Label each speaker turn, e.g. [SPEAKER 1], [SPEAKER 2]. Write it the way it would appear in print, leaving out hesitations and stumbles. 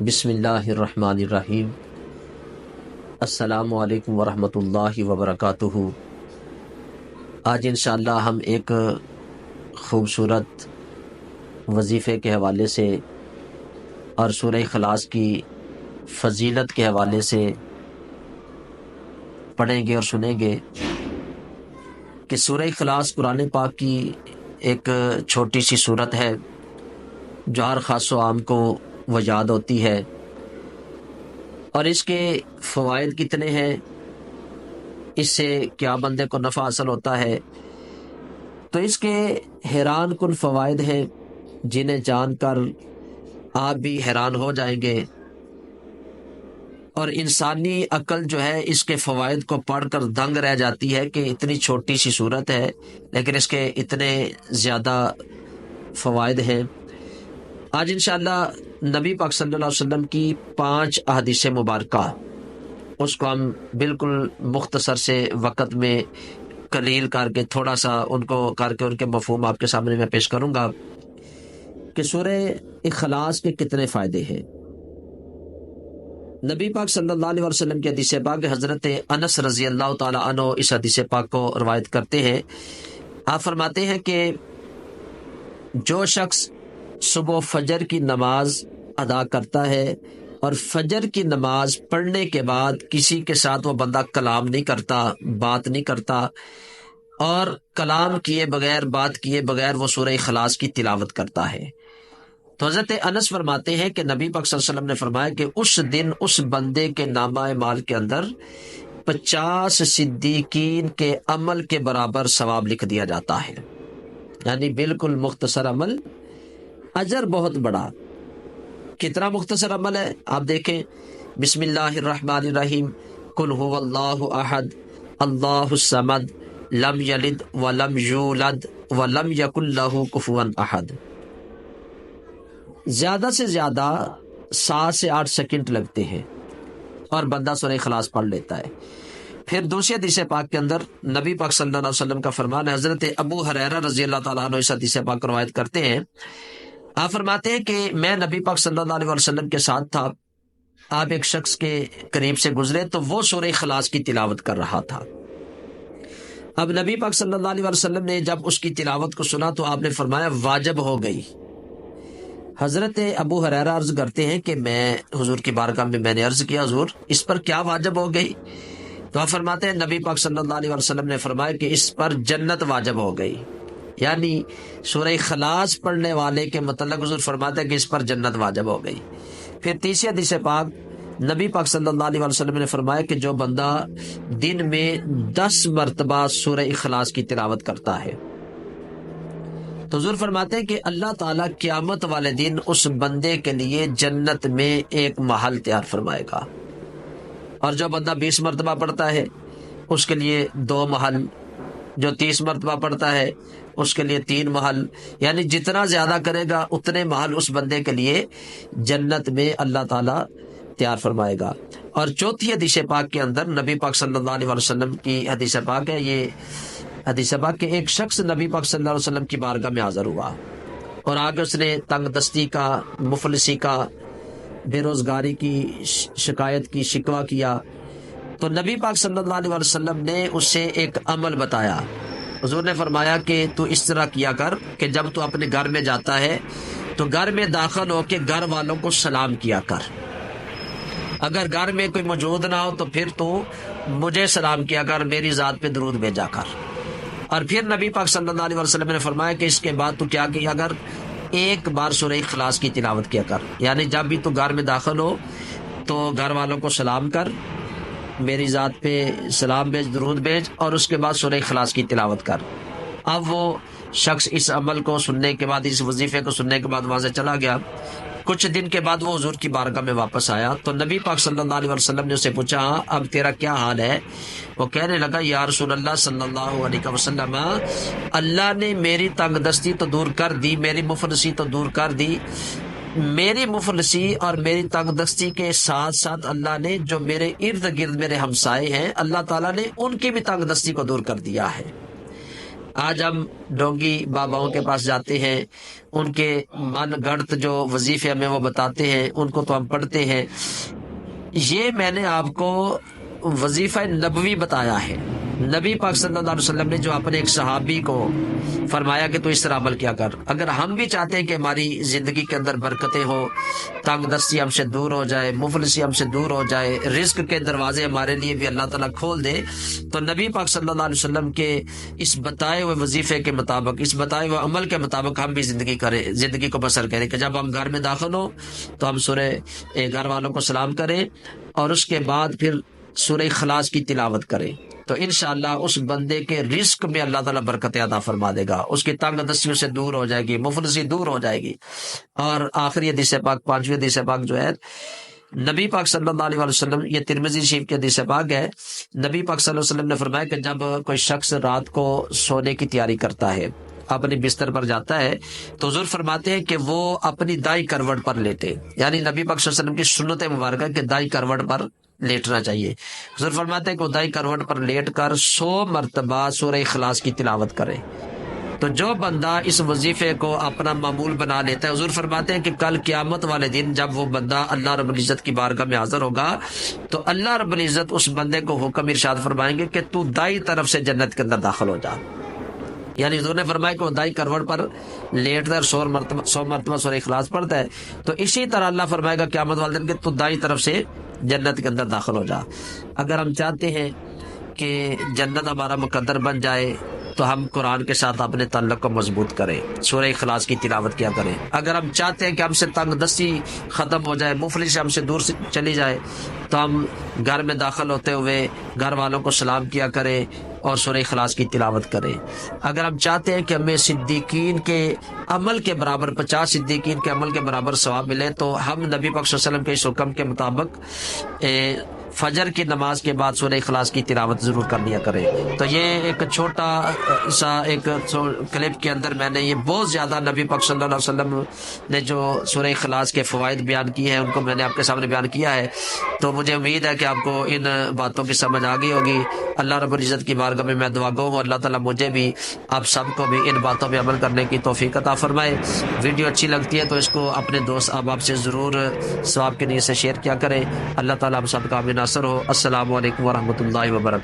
[SPEAKER 1] بسم اللہ الرحمن الرحیم۔ السلام علیکم ورحمۃ اللہ وبرکاتہ۔ آج انشاءاللہ ہم ایک خوبصورت وظیفے کے حوالے سے اور سورہ اخلاص کی فضیلت کے حوالے سے پڑھیں گے اور سنیں گے کہ سورہ اخلاص قرآن پاک کی ایک چھوٹی سی صورت ہے جو ہر خاص و عام کو وہ یاد ہوتی ہے، اور اس کے فوائد کتنے ہیں، اس سے کیا بندے کو نفع حاصل ہوتا ہے، تو اس کے حیران کن فوائد ہیں جنہیں جان کر آپ بھی حیران ہو جائیں گے، اور انسانی عقل جو ہے اس کے فوائد کو پڑھ کر دنگ رہ جاتی ہے کہ اتنی چھوٹی سی صورت ہے لیکن اس کے اتنے زیادہ فوائد ہیں۔ آج انشاءاللہ نبی پاک صلی اللہ علیہ وسلم کی 5 احادیث مبارکہ، اس کو ہم بالکل مختصر سے وقت میں قلیل کر کے تھوڑا سا ان کو کر کے ان کے مفہوم آپ کے سامنے میں پیش کروں گا کہ سورہ اخلاص کے کتنے فائدے ہیں۔ نبی پاک صلی اللہ علیہ وسلم کی حدیث پاک حضرت انس رضی اللہ تعالی عنہ اس حدیث پاک کو روایت کرتے ہیں۔ آپ فرماتے ہیں کہ جو شخص صبح فجر کی نماز ادا کرتا ہے اور فجر کی نماز پڑھنے کے بعد کسی کے ساتھ وہ بندہ کلام نہیں کرتا، بات نہیں کرتا، اور کلام کیے بغیر، بات کیے بغیر وہ سورہ اخلاص کی تلاوت کرتا ہے، تو حضرت انس فرماتے ہیں کہ نبی پاک صلی اللہ علیہ وسلم نے فرمایا کہ اس دن اس بندے کے نامہ اعمال کے اندر 50 صدیقین کے عمل کے برابر ثواب لکھ دیا جاتا ہے۔ یعنی بالکل مختصر عمل، اجر بہت بڑا۔ کتنا مختصر عمل ہے آپ دیکھیں، بسم اللہ الرحمن الرحیم، قل هو اللہ احد اللہ الصمد لم یلد ولم یولد ولم یکن لہ کفوا احد۔ زیادہ سے زیادہ 7 سے 8 سیکنڈ لگتے ہیں اور بندہ سورہ اخلاص پڑھ لیتا ہے۔ پھر دوسری حدیث پاک کے اندر نبی پاک صلی اللہ علیہ وسلم کا فرمان ہے، حضرت ابو ہریرہ رضی اللہ تعالیٰ عنہ اس حدیث پاک کو روایت کرتے ہیں۔ آپ فرماتے ہیں کہ میں نبی پاک صلی اللہ علیہ وسلم کے ساتھ تھا، آپ ایک شخص کے قریب سے گزرے تو وہ سورہ اخلاص کی تلاوت کر رہا تھا۔ اب نبی پاک صلی اللہ علیہ وسلم نے جب اس کی تلاوت کو سنا تو آپ نے فرمایا واجب ہو گئی۔ حضرت ابو ہریرہ عرض کرتے ہیں کہ میں حضور کی بارگاہ میں نے عرض کیا، حضور اس پر کیا واجب ہو گئی؟ تو آپ فرماتے ہیں نبی پاک صلی اللہ علیہ وسلم نے فرمایا کہ اس پر جنت واجب ہو گئی۔ یعنی سورہ اخلاص پڑھنے والے کے متعلق حضور فرماتے ہیں کہ اس پر جنت واجب ہو گئی۔ پھر تیسری حدیث پاک نبی پاک صلی اللہ علیہ وسلم نے فرمایا کہ جو بندہ دن میں 10 مرتبہ سورہ اخلاص کی تلاوت کرتا ہے تو حضور فرماتے ہیں کہ اللہ تعالیٰ قیامت والے دن اس بندے کے لیے جنت میں ایک محل تیار فرمائے گا، اور جو بندہ 20 مرتبہ پڑھتا ہے اس کے لیے 2 محل، جو 30 مرتبہ پڑھتا ہے اس کے لیے 3 محل، یعنی جتنا زیادہ کرے گا اتنے محل اس بندے کے لیے جنت میں اللہ تعالیٰ تیار فرمائے گا۔ اور چوتھی حدیث پاک کے اندر نبی پاک صلی اللہ علیہ وسلم کی حدیث پاک ہے، یہ حدیث پاک کہ ایک شخص نبی پاک صلی اللہ علیہ وسلم کی بارگاہ میں حاضر ہوا اور آگے اس نے تنگ دستی کا، مفلسی کا، بے روزگاری کی شکایت کی، شکوہ کیا، تو نبی پاک صلی اللہ علیہ وسلم نے اسے ایک عمل بتایا۔ حضور نے فرمایا کہ تو اس طرح کیا کر کہ جب تو اپنے گھر میں جاتا ہے تو گھر میں داخل ہو کے گھر والوں کو سلام کیا کر، اگر گھر میں کوئی موجود نہ ہو تو پھر تو مجھے سلام کیا کر، میری ذات پہ درود بھیجا کر۔ اور پھر نبی پاک صلی اللہ علیہ وسلم نے فرمایا کہ اس کے بعد تو کیا کیا کر، ایک بار سورہ اخلاص کی تلاوت کیا کر، یعنی جب بھی تو گھر میں داخل ہو تو گھر والوں کو سلام کر، میری ذات پہ سلام بھیج، درود بھیج، اور اس کے بعد سورہ اخلاص کی تلاوت کر۔ اب وہ شخص اس عمل کو سننے کے بعد، اس وظیفے کو سننے کے بعد وہاں سے چلا گیا۔ کچھ دن کے بعد وہ حضور کی بارگاہ میں واپس آیا تو نبی پاک صلی اللہ علیہ وسلم نے اسے پوچھا اب تیرا کیا حال ہے؟ وہ کہنے لگا یا رسول اللہ صلی اللہ علیہ وسلم، اللہ نے میری تنگ دستی تو دور کر دی، میری مفلسی تو دور کر دی، میری مفلسی اور میری تنگ دستی کے ساتھ ساتھ اللہ نے جو میرے ارد گرد میرے ہمسائے ہیں، اللہ تعالیٰ نے ان کی بھی تنگ دستی کو دور کر دیا ہے۔ آج ہم ڈونگی باباؤں کے پاس جاتے ہیں، ان کے من گڑت جو وظیفے ہمیں وہ بتاتے ہیں، ان کو تو ہم پڑھتے ہیں۔ یہ میں نے آپ کو وظیفہ نبوی بتایا ہے، نبی پاک صلی اللہ علیہ وسلم نے جو اپنے ایک صحابی کو فرمایا کہ تو اس طرح عمل کیا کر۔ اگر ہم بھی چاہتے ہیں کہ ہماری زندگی کے اندر برکتیں ہو، تنگ دستی ہم سے دور ہو جائے، مفلسی ہم سے دور ہو جائے، رزق کے دروازے ہمارے لیے بھی اللہ تعالیٰ کھول دے، تو نبی پاک صلی اللہ علیہ وسلم کے اس بتائے ہوئے وظیفے کے مطابق، اس بتائے ہوئے عمل کے مطابق ہم بھی زندگی کو بسر کریں کہ جب ہم گھر میں داخل ہوں تو ہم سورہ گھر والوں کو سلام کریں اور اس کے بعد پھر سورہ اخلاص کی تلاوت کریں، تو انشاءاللہ اس بندے کے رزق میں اللہ تعالیٰ برکت عطا فرما دے گا، اس کی تنگ دستیوں سے دور ہو جائے گی، مفلسی دور ہو جائے گی۔ اور آخری حدیث پاک، پانچویں حدیث پاک جو ہے، نبی پاک صلی اللہ علیہ وسلم، یہ ترمذی شریف کی حدیث پاک ہے، نبی پاک صلی اللہ علیہ وسلم نے فرمایا کہ جب کوئی شخص رات کو سونے کی تیاری کرتا ہے، اپنے بستر پر جاتا ہے، تو حضور فرماتے ہیں کہ وہ اپنی دائیں کروٹ پر لیٹے، یعنی نبی پاک صلی اللہ علیہ وسلم کی سنت مبارکہ کہ دائیں کروٹ پر لیٹنا چاہیے۔ حضور فرماتے ہیں کہ وہ دائیں کروٹ پر لیٹ کر 100 مرتبہ سورہ اخلاص کی تلاوت کرے۔ تو جو بندہ اس وظیفے کو اپنا معمول بنا لیتا ہے، حضور فرماتے ہیں کہ کل قیامت والے دن جب وہ بندہ اللہ رب العزت کی بارگاہ میں حاضر ہوگا تو اللہ رب العزت اس بندے کو حکم ارشاد فرمائیں گے کہ تو دائیں طرف سے جنت کے اندر داخل ہو جا۔ یعنی حضور نے فرمایا کہ وہ دائیں کروٹ پر لیٹتا ہے، 100 مرتبہ سورہ اخلاص پڑھتا ہے، تو اسی طرح اللہ فرمائے گا قیامت والے دن کہ تو دائیں طرف سے جنت کے اندر داخل ہو جا۔ اگر ہم چاہتے ہیں کہ جنت ہمارا مقدر بن جائے تو ہم قرآن کے ساتھ اپنے تعلق کو مضبوط کریں، سورہ اخلاص کی تلاوت کیا کریں۔ اگر ہم چاہتے ہیں کہ ہم سے تنگ دستی ختم ہو جائے، مفلس ہم سے دور سے چلی جائے، تو ہم گھر میں داخل ہوتے ہوئے گھر والوں کو سلام کیا کریں اور سورہ اخلاص کی تلاوت کریں۔ اگر ہم چاہتے ہیں کہ ہمیں صدیقین کے عمل کے برابر، 50 صدیقین کے عمل کے برابر ثواب ملے، تو ہم نبی پاک صلی اللہ علیہ وسلم کے اس حکم کے مطابق فجر کی نماز کے بعد سورہ اخلاص کی تلاوت ضرور کر لیا کریں۔ تو یہ ایک چھوٹا سا ایک کلپ کے اندر میں نے یہ بہت زیادہ نبی پاک صلی اللہ علیہ وسلم نے جو سورہ اخلاص کے فوائد بیان کیے ہیں ان کو میں نے آپ کے سامنے بیان کیا ہے۔ تو مجھے امید ہے کہ آپ کو ان باتوں کی سمجھ آ گئی ہوگی۔ اللہ رب العزت کی بارگاہ میں دعا گو ہوں اللہ تعالیٰ مجھے بھی آپ سب کو بھی ان باتوں پہ عمل کرنے کی توفیق عطا فرمائے۔ ویڈیو اچھی لگتی ہے تو اس کو اپنے دوست احباب سے ضرور ثواب کے نیت سے شیئر کیا کریں۔ اللہ تعالیٰ ہم سب کا ناصر ہو۔ السلام علیکم ورحمۃ اللہ وبرکاتہ۔